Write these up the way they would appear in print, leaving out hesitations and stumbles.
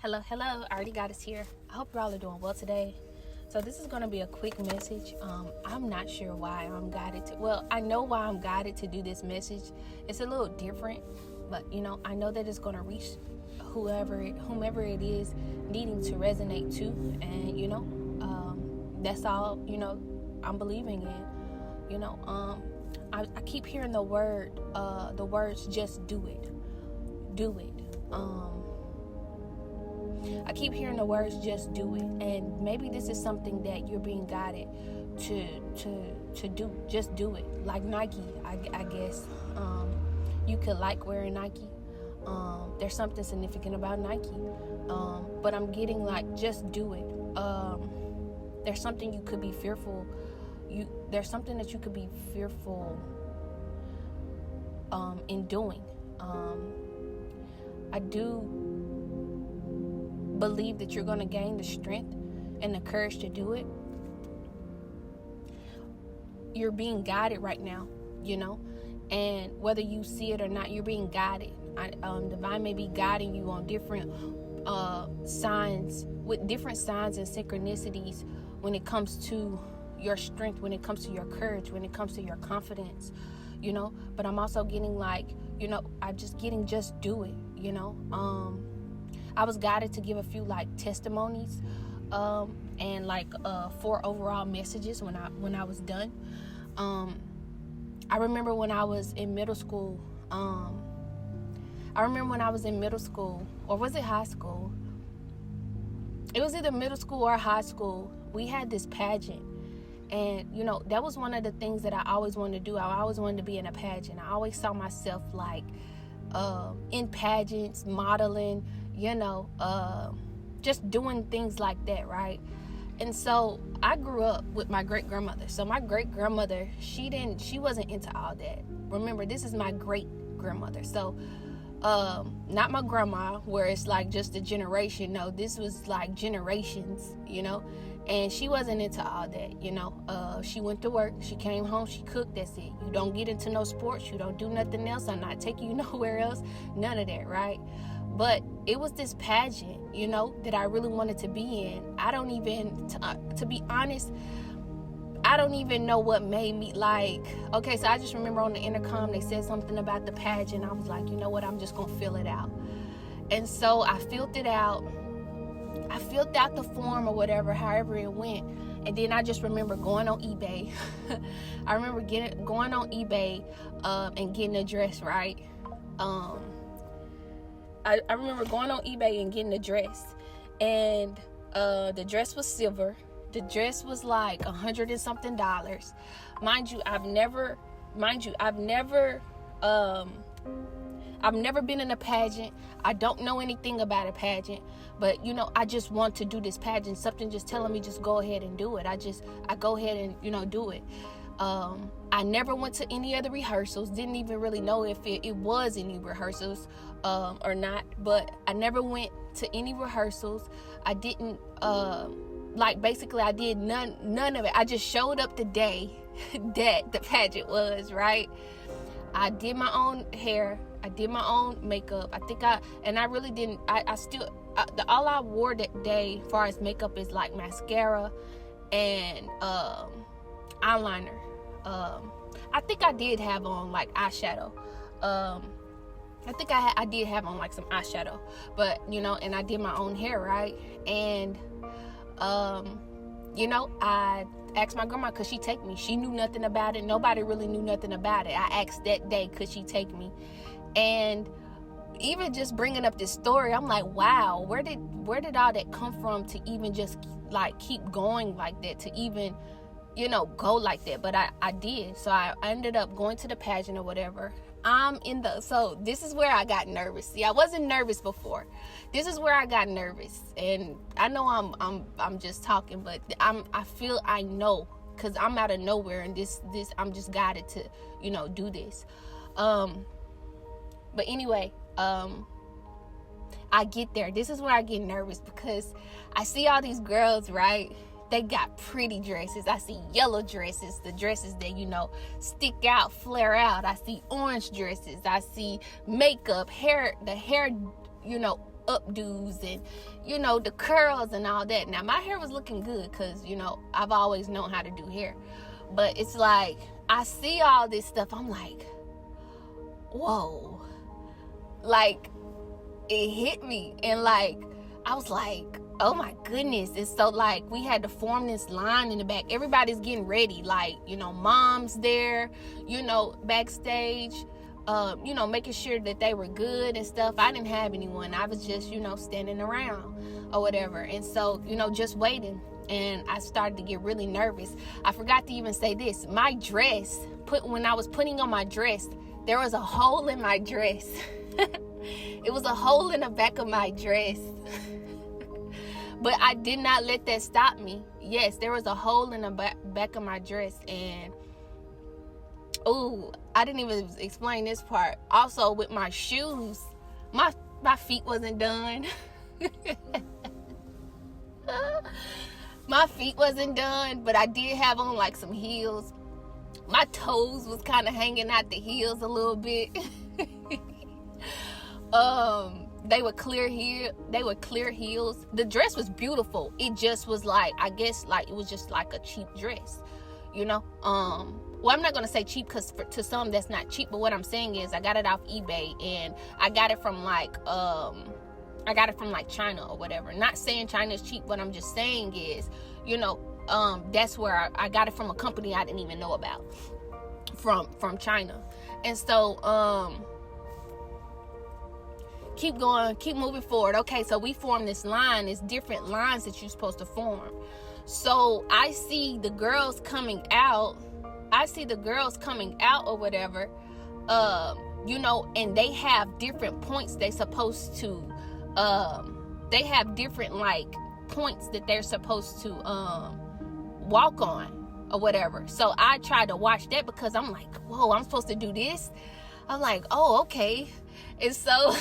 Hello, I already got us here. I hope you all are doing well today. So this is going to be a quick message. I'm not sure why I'm guided to, I know why I'm guided to do this message. It's a little different, but I know that it's going to reach whomever it is needing to resonate to. And, that's all, I'm believing in, I keep hearing the words, just do it. I keep hearing the words, just do it. And maybe this is something that you're being guided to do. Just do it. Like Nike, I guess. You could like wearing Nike. There's something significant about Nike. But I'm getting like, just do it. There's something you could be fearful. There's something that you could be fearful in doing. I do believe that you're going to gain the strength and the courage to do it. You're being guided right now, and whether you see it or not, you're being guided. Divine may be guiding you on different signs, with different signs and synchronicities when it comes to your strength, when it comes to your courage, when it comes to your confidence, but I'm also getting like, just do it, I was guided to give a few like testimonies and like 4 overall messages when I was done. I remember when I was in middle school, or was it high school? It was either middle school or high school. We had this pageant. And, that was one of the things that I always wanted to do. I always wanted to be in a pageant. I always saw myself like in pageants, modeling, just doing things like that, right? And so I grew up with my great-grandmother. So my great-grandmother, she wasn't into all that. Remember, this is my great-grandmother. So not my grandma, where it's like just a generation. No, this was like generations, and she wasn't into all that. She went to work, she came home, she cooked, that's it. You don't get into no sports, you don't do nothing else. I'm not taking you nowhere else, none of that, right? But it was this pageant, that I really wanted to be in. I don't even, to be honest, I don't even know what made me like, okay, so I just remember on the intercom, they said something about the pageant. I was like, you know what, I'm just going to fill it out. And so I filled it out. I filled out the form or whatever, however it went. And then I just remember going on eBay. I remember going on eBay and getting a dress, right? I remember going on eBay and getting a dress. And the dress was silver. The dress was like $100 and something. Mind you, I've never been in a pageant. I don't know anything about a pageant, but I just want to do this pageant. Something just telling me just go ahead and do it. I go ahead and do it. I never went to any other rehearsals. Didn't even really know if it was any rehearsals or not, but I never went to any rehearsals. I didn't basically I did none of it. I just showed up the day that the pageant was, right? I did my own hair. I did my own makeup. I really didn't, all I wore that day as far as makeup is like mascara and eyeliner. I think I did have on like eyeshadow. I think I did have on like some eyeshadow, but and I did my own hair, right? And I asked my grandma, could she take me? She knew nothing about it. Nobody really knew nothing about it. I asked that day, could she take me? And even just bringing up this story, I'm like, wow, where did all that come from to even just like keep going like that, to even go like that? But I did. So I ended up going to the pageant or whatever. So this is where I got nervous. See, I wasn't nervous before. This is where I got nervous. And I know I'm just talking, but I feel I know, because I'm out of nowhere, and this I'm just guided to, do this. But anyway, I get there. This is where I get nervous, because I see all these girls, right? They got pretty dresses. I see yellow dresses, the dresses that, stick out, flare out. I see orange dresses. I see makeup, hair, the hair, updos and, you know, the curls and all that. Now, my hair was looking good because, you know, I've always known how to do hair. But it's like, I see all this stuff. I'm like, whoa. Like, it hit me. And, like, I was like, oh, my goodness. And so, like, we had to form this line in the back. Everybody's getting ready. Like, you know, mom's there, you know, backstage. You know, making sure that they were good and stuff. I didn't have anyone. I was just, you know, standing around or whatever. And so, you know, just waiting. And I started to get really nervous. I forgot to even say this. My dress, when I was putting on my dress, there was a hole in my dress. It was a hole in the back of my dress. But I did not let that stop me. Yes, there was a hole in the back of my dress. And oh, I didn't even explain this part. Also, with my shoes, my feet wasn't done. My feet wasn't done, but I did have on like some heels. My toes was kind of hanging out the heels a little bit. They were clear here. They were clear heels. The dress was beautiful. It just was like, I guess, like it was just like a cheap dress, you know. Well, I'm not going to say cheap because to some that's not cheap. But what I'm saying is I got it off eBay and I got it from like China or whatever. Not saying China is cheap. What I'm just saying is, you know, that's where I got it from a company I didn't even know about from China. And so, keep going, keep moving forward. Okay, so we formed this line. It's different lines that you're supposed to form. So I see the girls coming out. Or whatever, you know, and they have different points they supposed to, they have different, like, points that they're supposed to, walk on or whatever. So I tried to watch that because I'm like, whoa, I'm supposed to do this? I'm like, oh, okay. And so,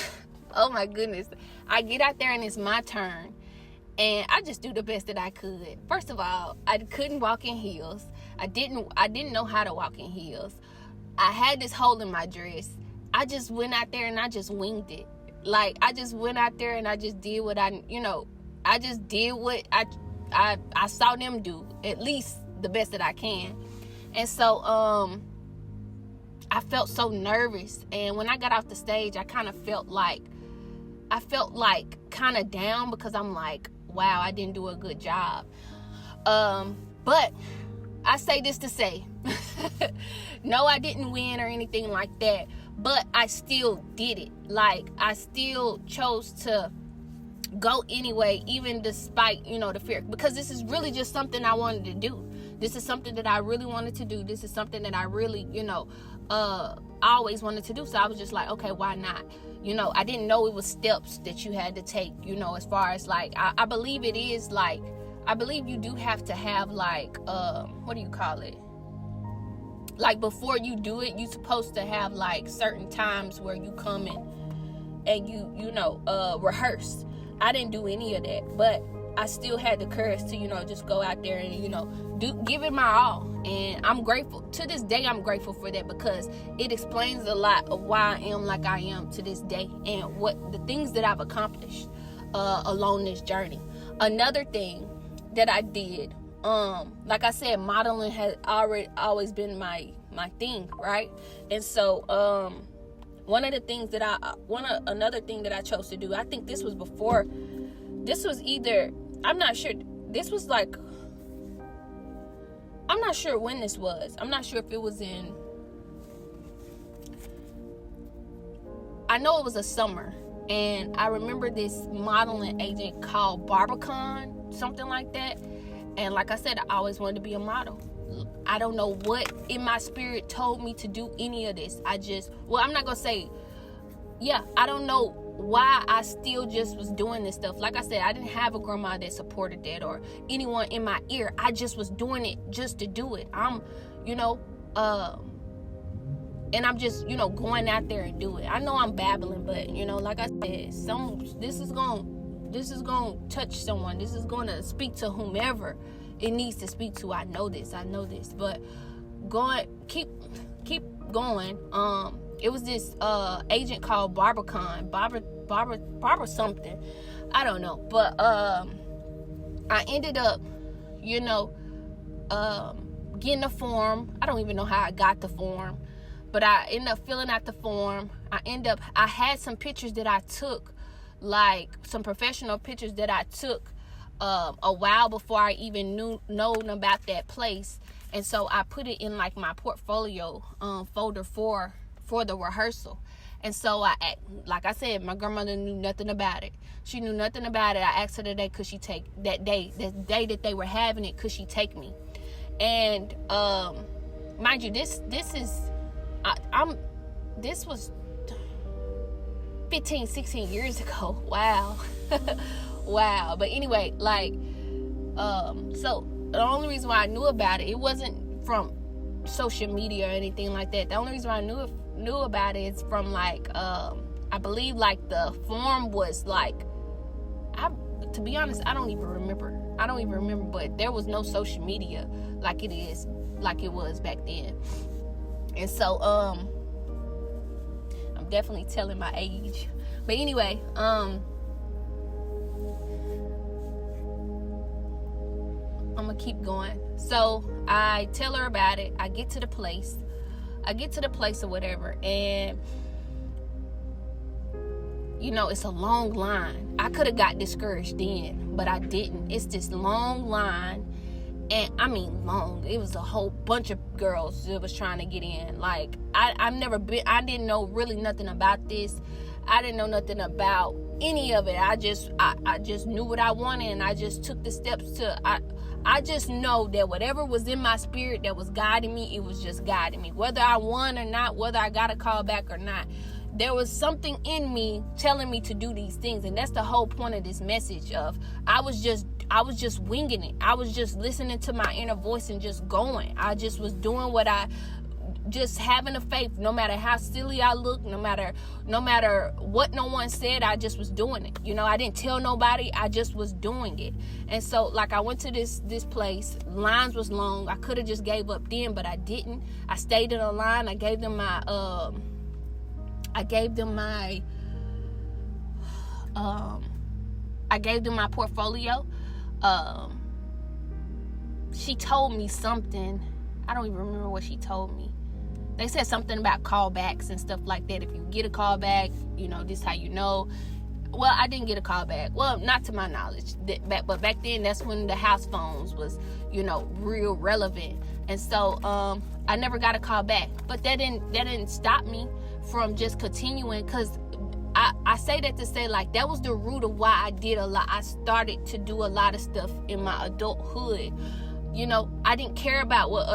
oh my goodness, I get out there and it's my turn. And I just do the best that I could. First of all, I couldn't walk in heels. I didn't know how to walk in heels. I had this hole in my dress. I just went out there and I just winged it. Like, I just went out there and I just did what I just did what I saw them do, at least the best that I can. And so, I felt so nervous. And when I got off the stage, I kind of felt like kind of down because I'm like, wow, I didn't do a good job. But I say this to say, no, I didn't win or anything like that, but I still did it. Like, I still chose to go anyway, even despite, you know, the fear, because this is really just something I wanted to do. This is something that I really wanted to do. This is something that I really, you know, always wanted to do. So I was just like, okay, why not? You know, I didn't know it was steps that you had to take, you know, as far as like, I believe it is like, I believe you do have to have like, what do you call it? Like, before you do it, you're supposed to have like certain times where you come in and you know, rehearse. I didn't do any of that, but I still had the courage to, you know, just go out there and, you know, give it my all. And I'm grateful. To this day, I'm grateful for that because it explains a lot of why I am like I am to this day and what the things that I've accomplished along this journey. Another thing that I did, like I said, modeling has always been my thing, right? And so another thing that I chose to do, I think this was before, this was either, I'm not sure, this was like, I'm not sure when this was. I'm not sure if it was in, I know it was a summer, and I remember this modeling agent called Barbican, something like that. And like I said, I always wanted to be a model. I don't know what in my spirit told me to do any of this. I'm not gonna say, I don't know why I still just was doing this stuff. Like I said, I didn't have a grandma that supported that or anyone in my ear. I just was doing it just to do it. I'm, you know, and I'm just, you know, going out there and do it. I know I'm babbling, but, you know, like I said, this is going to touch someone. This is going to speak to whomever it needs to speak to. I know this, but keep going. It was this agent called Barbican. Barbara something, I don't know, but I ended up, getting the form. I don't even know how I got the form, but I ended up filling out the form. I had some pictures that I took, like some professional pictures that I took a while before I even known about that place. And so I put it in like my portfolio folder for the rehearsal. And so like I said, my grandmother knew nothing about it. She knew nothing about it. I asked her today, could she take the day that they were having it, could she take me? And mind you, this was 15, 16 years ago. Wow. Wow. But anyway, like, so the only reason why I knew about it wasn't from social media or anything like that. The only reason why I knew about it is from like, I believe like the form was like, to be honest, I don't even remember, but there was no social media like it was back then. And so, I'm definitely telling my age, but anyway, I'm gonna keep going. So I tell her about it. I get to the place or whatever, and it's a long line. I could have got discouraged then, but I didn't. It's this long line, and I mean long. It was a whole bunch of girls that was trying to get in. Like, I didn't know really nothing about this. I didn't know nothing about any of it. I just knew what I wanted, and I just took the steps to, I just know that whatever was in my spirit that was guiding me, it was just guiding me. Whether I won or not, whether I got a call back or not, there was something in me telling me to do these things. And that's the whole point of this message of, I was just winging it. I was just listening to my inner voice and just going. I just was doing just having a faith, no matter how silly I looked, no matter what no one said, I just was doing it. I didn't tell nobody, I just was doing it. And so, like, I went to this place, lines was long. I could have just gave up then, but I didn't. I stayed in a line. I gave them my portfolio. She told me something. I don't even remember what she told me. They said something about callbacks and stuff like that. If you get a callback, this is how you know. Well, I didn't get a callback. Well, not to my knowledge. But back then, that's when the house phones was, real relevant. And so I never got a call back. But that didn't stop me from just continuing, because I say that to say, like, that was the root of why I did a lot. I started to do a lot of stuff in my adulthood. I didn't care about what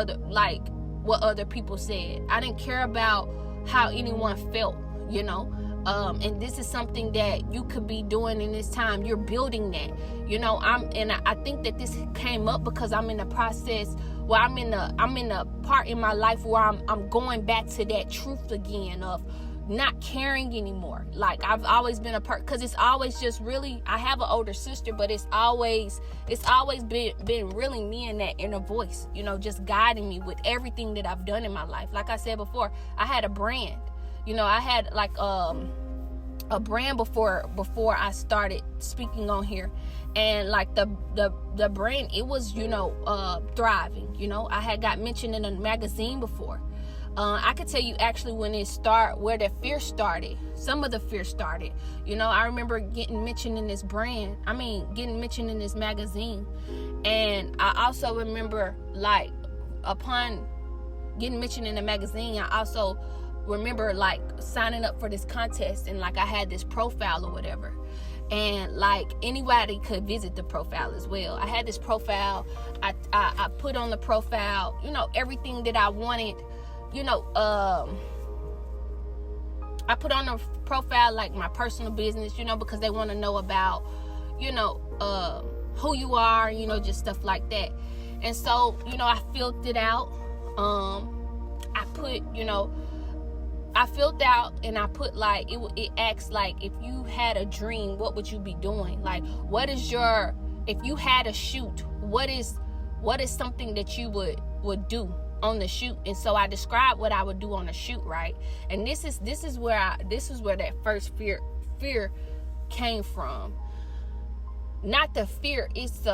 other people said. I didn't care about how anyone felt, and this is something that you could be doing in this time. You're building that, I think that this came up because I'm in the process where I'm in a part in my life where I'm going back to that truth again of not caring anymore. Like, I've always been a part, because it's always just really, I have an older sister, but it's always been really me and that inner voice, just guiding me with everything that I've done in my life. Like I said before, I had a brand, I had like a brand before I started speaking on here, and like the brand, it was thriving. I had got mentioned in a magazine before. I could tell you actually where the fear started. Some of the fear started. I remember getting mentioned in this getting mentioned in this magazine. And I also remember, like, upon getting mentioned in the magazine, I also remember, like, signing up for this contest, and like I had this profile or whatever. And like, anybody could visit the profile as well. I had this profile. I put on the profile, everything that I wanted. I put on a profile like my personal business, because they want to know about, who you are, just stuff like that. And so, I filled it out. I filled out and I put, like, it asks, like, if you had a dream, what would you be doing? Like, if you had a shoot, what is something that you would do on the shoot? And so I described what I would do on the shoot, right? And this is where that first fear fear came from. Not the fear, it's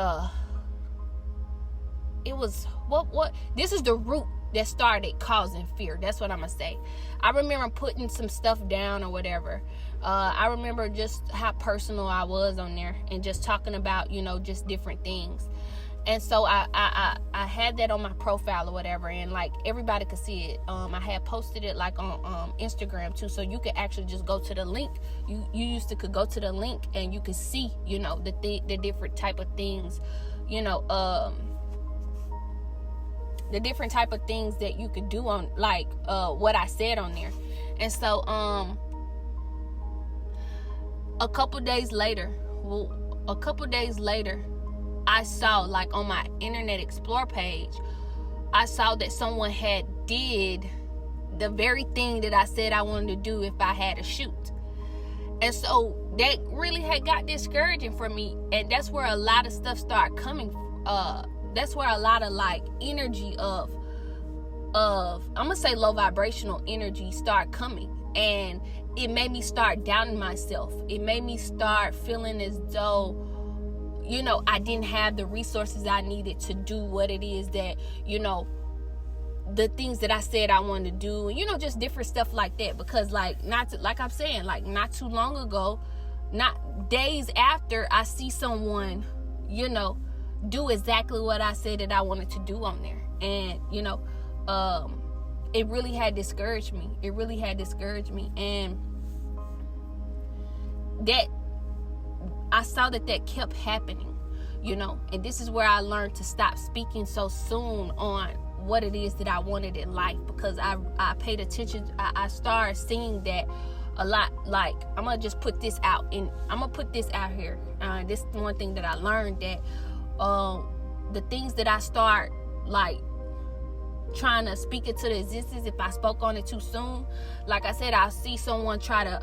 what this is the root that started causing fear. That's what I'm gonna say. I remember putting some stuff down or whatever. I remember just how personal I was on there and just talking about, just different things. And so I had that on my profile or whatever, and like everybody could see it. I had posted it like on Instagram too, so you could actually just go to the link. You used to could go to the link and you could see, the different type of things, the different type of things that you could do on like what I said on there. And so a couple days later, I saw, like, on my Internet Explorer page, I saw that someone had did the very thing that I said I wanted to do if I had a shoot. And so that really had got discouraging for me. And that's where a lot of stuff started coming. That's where a lot of, like, energy of I'm going to say low vibrational energy start coming. And it made me start doubting myself. It made me start feeling as though, I didn't have the resources I needed to do what it is that, the things that I said I wanted to do, just different stuff like that. Because like I'm saying, like not too long ago, not days after, I see someone, do exactly what I said that I wanted to do on there. And, it really had discouraged me. And that I saw that kept happening, and this is where I learned to stop speaking so soon on what it is that I wanted in life, because I paid attention. I started seeing that a lot. Like, I'm gonna just put this out, and I'm gonna put this out here. This is one thing that I learned, that the things that I start like trying to speak it to the existence, if I spoke on it too soon, like I said, I'll see someone try to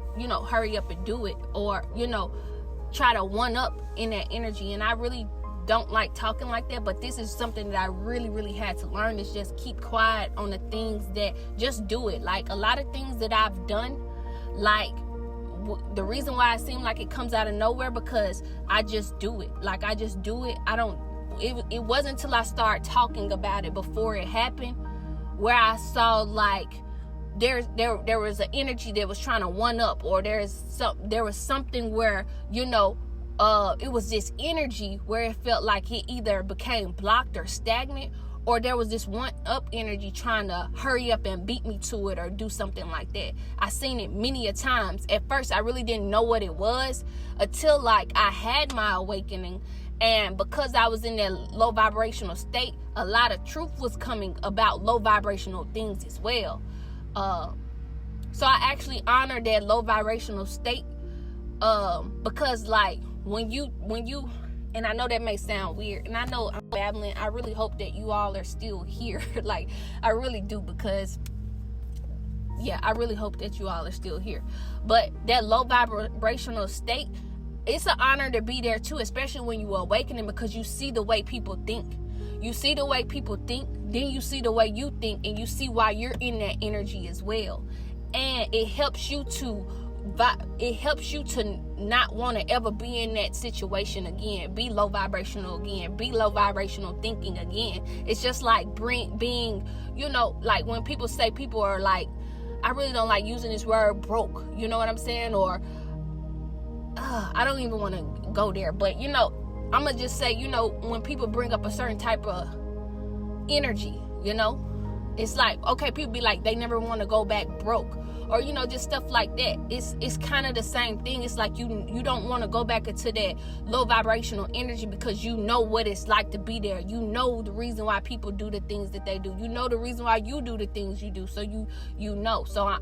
hurry up and do it, or try to one up in that energy. And I really don't like talking like that, but this is something that I really, really had to learn, is just keep quiet on the things that, just do it. Like a lot of things that I've done, like the reason why it seemed like it comes out of nowhere, because I just do it. Like I just do it. It wasn't until I started talking about it before it happened where I saw like there was an energy that was trying to one up, or there was something where it was this energy where it felt like it either became blocked or stagnant, or there was this one up energy trying to hurry up and beat me to it or do something like that. I seen it many a times. At first I really didn't know what it was until like I had my awakening. And because I was in that low vibrational state, a lot of truth was coming about low vibrational things as well. So I actually honor that low vibrational state, because like when you, and I know that may sound weird, and I know I'm babbling. I really hope that you all are still here. Like I really do, because I really hope that you all are still here. But that low vibrational state, it's an honor to be there too, especially when you are awakening, because you see the way people think. You see the way people think, then you see the way you think, and you see why you're in that energy as well. And it helps you to not want to ever be in that situation again, be low vibrational again, be low vibrational thinking again. It's just like being, like when people say, people are like, I really don't like using this word broke, you know what I'm saying? Or I don't even want to go there, but I'm gonna just say, when people bring up a certain type of energy, it's like, okay, people be like, they never want to go back broke, or just stuff like that. It's kind of the same thing. It's like you don't want to go back into that low vibrational energy, because you know what it's like to be there. You know the reason why people do the things that they do. You know the reason why you do the things you do. So so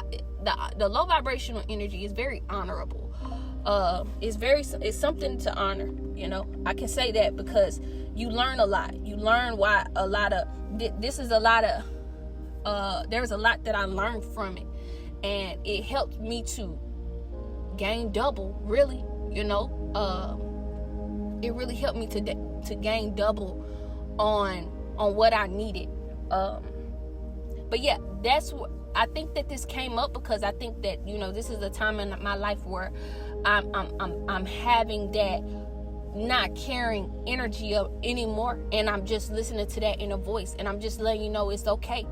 the low vibrational energy is very honorable. It's something to honor. I can say that because you learn a lot. You learn why a lot of this is a lot of there's a lot that I learned from it, and it helped me to gain double. Really, it really helped me to gain double on what I needed. But yeah, that's what I think that this came up, because I think that this is a time in my life where I'm having that not caring energy of anymore, and I'm just listening to that inner voice, and I'm just letting you know it's okay.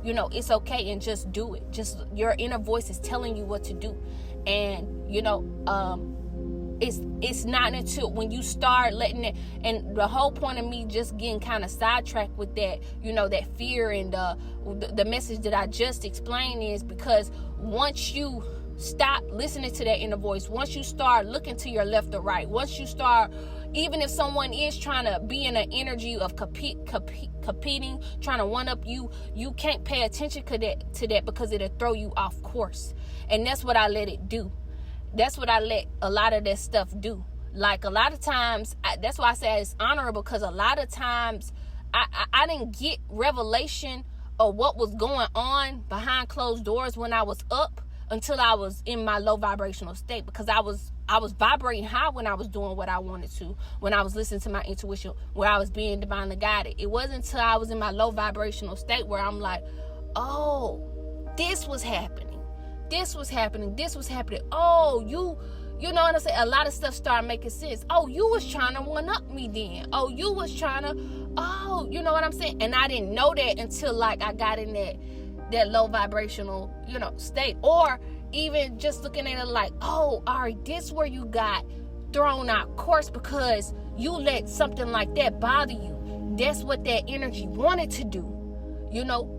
It's okay, and just do it. Just your inner voice is telling you what to do. And it's not until when you start letting it, and the whole point of me just getting kind of sidetracked with that, that fear and the message that I just explained is because once you stop listening to that inner voice, once you start looking to your left or right, once you start, even if someone is trying to be in an energy of competing, trying to one up you, you can't pay attention to that because it'll throw you off course. And that's what I let it do. That's what I let a lot of that stuff do. Like a lot of times, that's why I say it's honorable, because a lot of times I didn't get revelation of what was going on behind closed doors when I was up until I was in my low vibrational state, because I was vibrating high when I was doing what I wanted to, when I was listening to my intuition, where I was being divinely guided. It wasn't until I was in my low vibrational state where I'm like, oh, this was happening. This was happening. Oh, you know what I'm saying? A lot of stuff started making sense. Oh, you was trying to one up me then. Oh, you was trying to, you know what I'm saying? And I didn't know that until like I got in that low vibrational, state. Or even just looking at it like, oh, Ari, this where you got thrown out course because you let something like that bother you. That's what that energy wanted to do.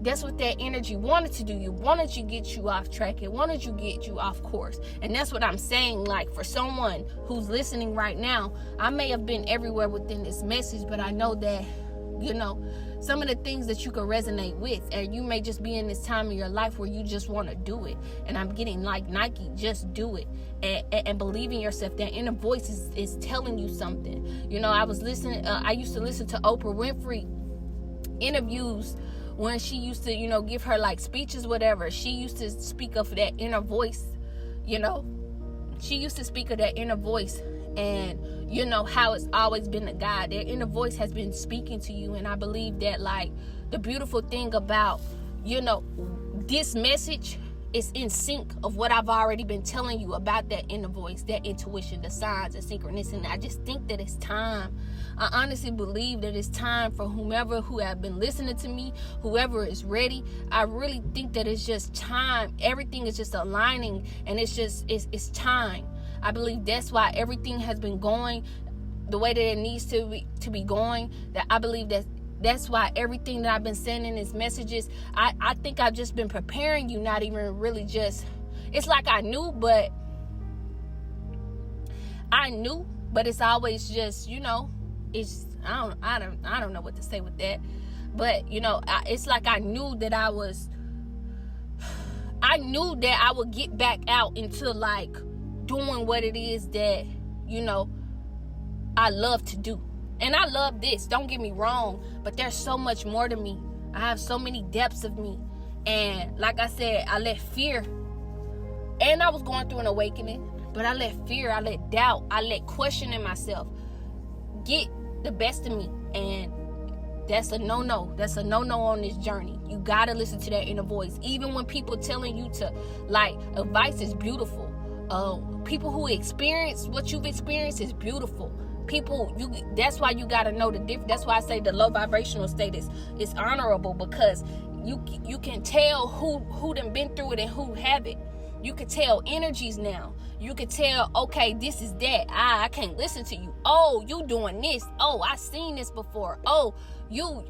That's what that energy wanted to do. It wanted to get you off track. It wanted to get you off course. And that's what I'm saying. Like, for someone who's listening right now, I may have been everywhere within this message, but I know that, some of the things that you can resonate with, and you may just be in this time of your life where you just want to do it. And I'm getting like Nike, just do it. And believe in yourself. That inner voice is telling you something. I was listening, I used to listen to Oprah Winfrey interviews when she used to, give her like speeches, whatever. She used to speak of that inner voice, she used to speak of that inner voice, and how it's always been a guide. That inner voice has been speaking to you. And I believe that, like, the beautiful thing about, this message is in sync of what I've already been telling you about that inner voice, that intuition, the signs, the synchronicity. I just think that it's time. I honestly believe that it's time for whomever who have been listening to me, whoever is ready. I really think that it's just time. Everything is just aligning, and it's time. I believe that's why everything has been going the way that it needs to be going. That I believe that's why everything that I've been sending is messages. I think I've just been preparing you, not even really just, it's like I knew, but it's always just, it's, I don't know what to say with that. But, it's like I knew that I knew that I would get back out into like doing what it is that, I love to do. And I love this, don't get me wrong, but there's so much more to me. I have so many depths of me. And like I said, I let fear, and I was going through an awakening, but I let fear, I let doubt, I let questioning myself get the best of me. And that's a no-no. That's a no-no on this journey. You gotta listen to that inner voice. Even when people telling you to, like, advice is beautiful. People who experience what you've experienced is beautiful. That's why you gotta know the difference. That's why I say the low vibrational state is honorable, because you can tell who done been through it and who haven't. You can tell energies now. You can tell, okay, this is that. I can't listen to you. Oh, you doing this. Oh, I seen this before. You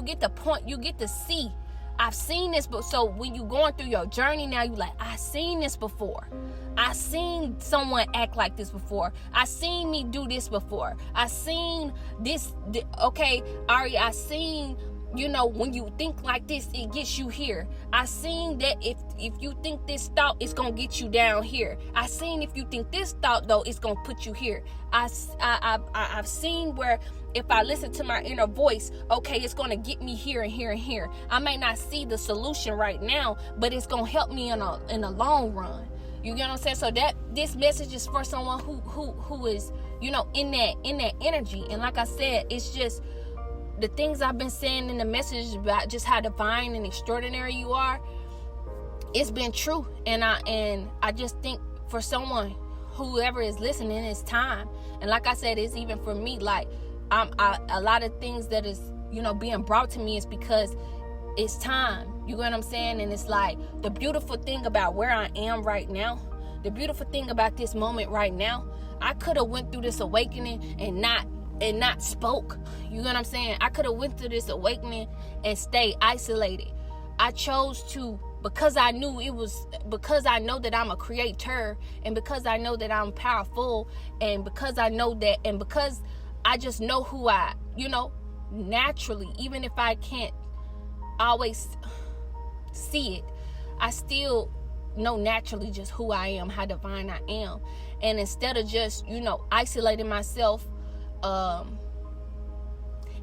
get the point. You get to see. I've seen this, but so when you going through your journey now, you like, I seen this before. I seen someone act like this before. I seen me do this before. I seen this. Okay, Ari, I seen, when you think like this, it gets you here. I seen that if you think this thought, it's gonna get you down here. I seen if you think this thought, though, it's gonna put you here. I've seen where if I listen to my inner voice, okay, it's gonna get me here and here and here. I may not see the solution right now, but it's gonna help me in the long run. You get what I'm saying? So that this message is for someone who is, in that energy. And like I said, it's just the things I've been saying in the message about just how divine and extraordinary you are. It's been true, and I just think for someone, whoever is listening, it's time. And like I said, it's even for me. Like, a lot of things that is, being brought to me is because it's time. You get what I'm saying? And it's like, the beautiful thing about where I am right now, the beautiful thing about this moment right now, I could have went through this awakening and not spoke. You know what I'm saying? I could have went through this awakening and stayed isolated. I chose to, because I know that I'm a creator, and because I know that I'm powerful, and because I know that, and because I just know who I, naturally, even if I can't always see it, I still know naturally just who I am, how divine I am. And instead of just, isolating myself,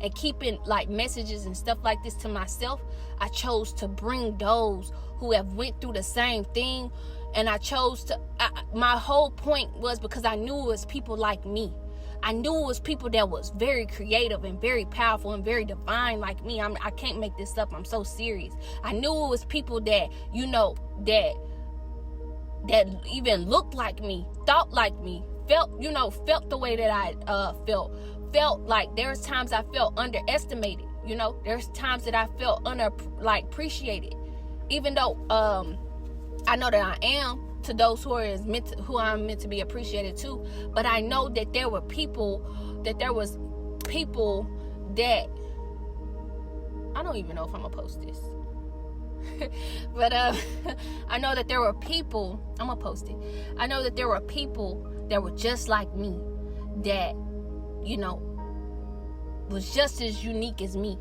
and keeping like messages and stuff like this to myself, I chose to bring those who have went through the same thing. And I chose to, my whole point was because I knew it was people like me. I knew it was people that was very creative and very powerful and very divine like me. I can't make this up. I'm so serious. I knew it was people that, that even looked like me, thought like me, felt the way that I felt like there's times I felt underestimated. There's times that I felt appreciated, even though I know that I am to those who I'm meant to be appreciated too. But I know that there was people that I don't even know if I'm gonna post this. But I know that there were people, I'm gonna post it. I know that there were people that were just like me, that was just as unique as me.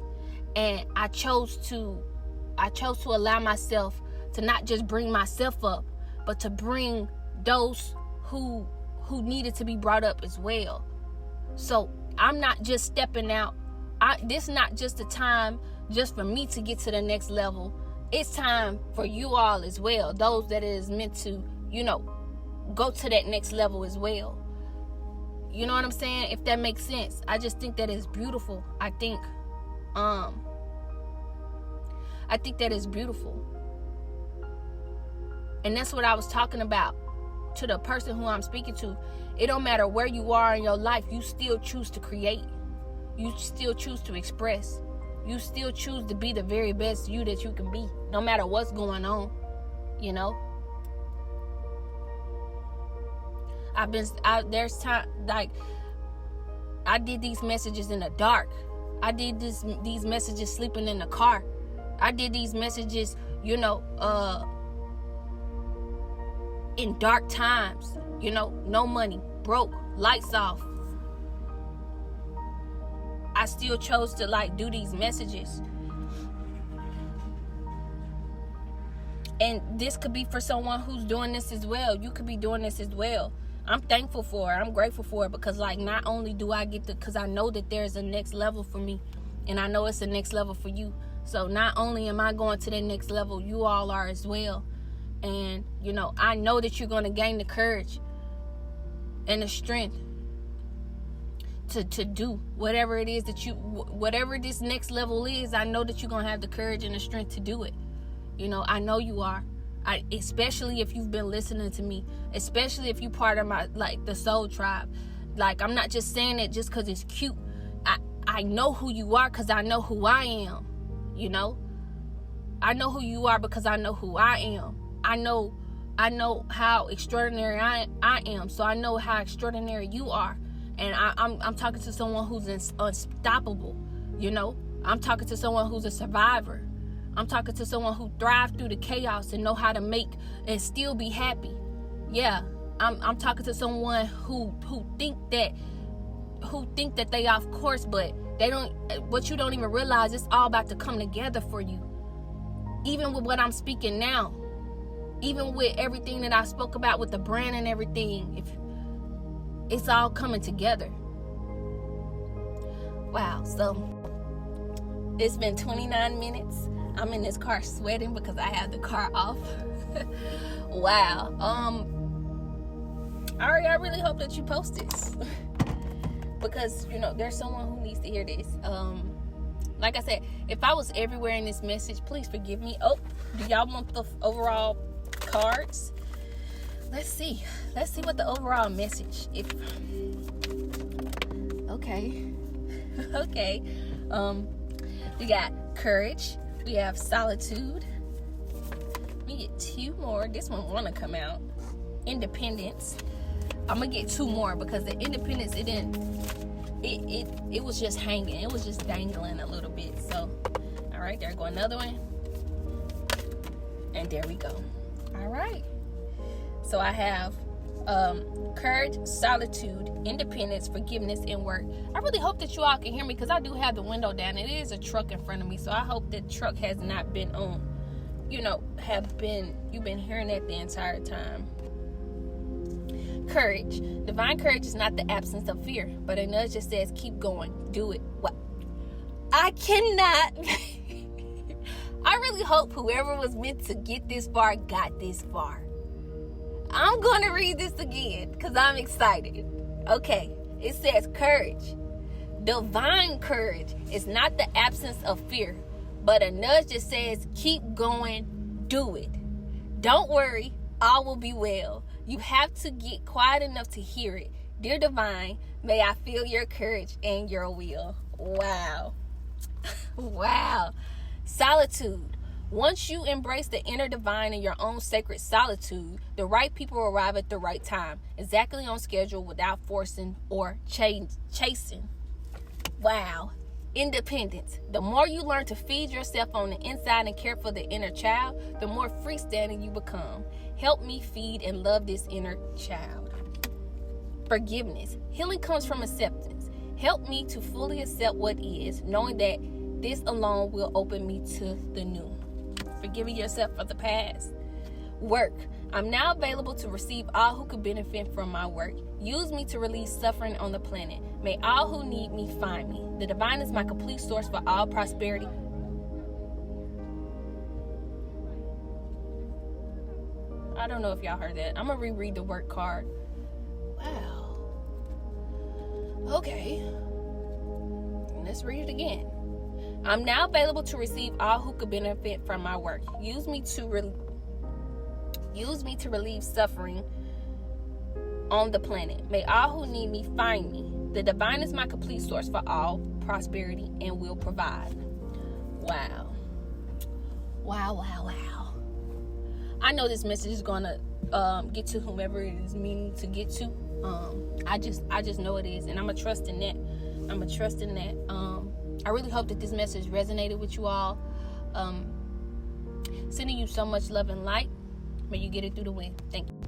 And I chose to allow myself to not just bring myself up, but to bring those who needed to be brought up as well. So I'm not just stepping out. This is not just a time just for me to get to the next level. It's time for you all as well, those that is meant to, go to that next level as well. You know what I'm saying? If that makes sense. I just think that is beautiful. I think that is beautiful. And that's what I was talking about to the person who I'm speaking to. It don't matter where you are in your life, you still choose to create. You still choose to express. You still choose to be the very best you that you can be, no matter what's going on. There's time, like, I did these messages in the dark. I did these messages sleeping in the car. I did these messages, in dark times, no money, broke, lights off. I still chose to do these messages. And this could be for someone who's doing this as well. You could be doing this as well. I'm thankful for it. I'm grateful for it, because not only do I get because I know that there's a next level for me, and I know it's a next level for you. So not only am I going to the next level, you all are as well. And, I know that you're going to gain the courage and the strength to do whatever it is that whatever this next level is. I know that you're going to have the courage and the strength to do it. I know you are. Especially if you've been listening to me, especially if you're part of my, the soul tribe. I'm not just saying it just because it's cute. I know who you are because I know who I am. I know who you are because I know who I am. I know how extraordinary I am, so I know how extraordinary you are. And I'm talking to someone who's unstoppable. I'm talking to someone who's a survivor. I'm talking to someone who thrived through the chaos and know how to make and still be happy. Yeah, I'm talking to someone who think that they off course, but they don't. What you don't even realize, it's all about to come together for you. Even with what I'm speaking now, even with everything that I spoke about with the brand and everything, it's all coming together. Wow. So it's been 29 minutes. I'm in this car sweating because I have the car off. Wow. Ari, I really hope that you post this. Because, there's someone who needs to hear this. Like I said, if I was everywhere in this message, please forgive me. Oh, do y'all want the overall cards? let's see what the overall message. Okay. We got courage. We have solitude. We get 2 more. This one want to come out. Independence. I'm gonna get 2 more because the independence, it was just hanging. It was just dangling a little bit. So, all right, there go another one. And there we go. All right. So I have courage, solitude, independence, forgiveness, and work. I really hope that you all can hear me because I do have the window down. It is a truck in front of me, so I hope that truck has not been on. You've been hearing that the entire time. Courage. Divine courage is not the absence of fear, but a nudge just says, keep going, do it. What? I cannot. I really hope whoever was meant to get this far got this far. I'm going to read this again because I'm excited. Okay, it says courage. Divine courage is not the absence of fear, but a nudge that says, keep going, do it. Don't worry, all will be well. You have to get quiet enough to hear it. Dear Divine, may I feel your courage and your will. Wow. Wow. Solitude. Once you embrace the inner divine in your own sacred solitude, the right people arrive at the right time, exactly on schedule without forcing or chasing. Wow. Independence. The more you learn to feed yourself on the inside and care for the inner child, the more freestanding you become. Help me feed and love this inner child. Forgiveness. Healing comes from acceptance. Help me to fully accept what is, knowing that this alone will open me to the new. Forgiving yourself for the past. Work. I'm now available to receive all who could benefit from my work. Use me to relieve suffering on the planet. May all who need me find me. The divine is my complete source for all prosperity. I don't know if y'all heard that. I'm going to reread the work card. Wow. Okay. Let's read it again. I'm now available to receive all who could benefit from my work. Use me to relieve suffering on the planet. May all who need me find me. The divine is my complete source for all prosperity and will provide. Wow. Wow. I know this message is going to get to whomever it is meaning to get to. I just know it is, and I'm going to trust in that. I really hope that this message resonated with you all. Sending you so much love and light. May you get it through the wind. Thank you.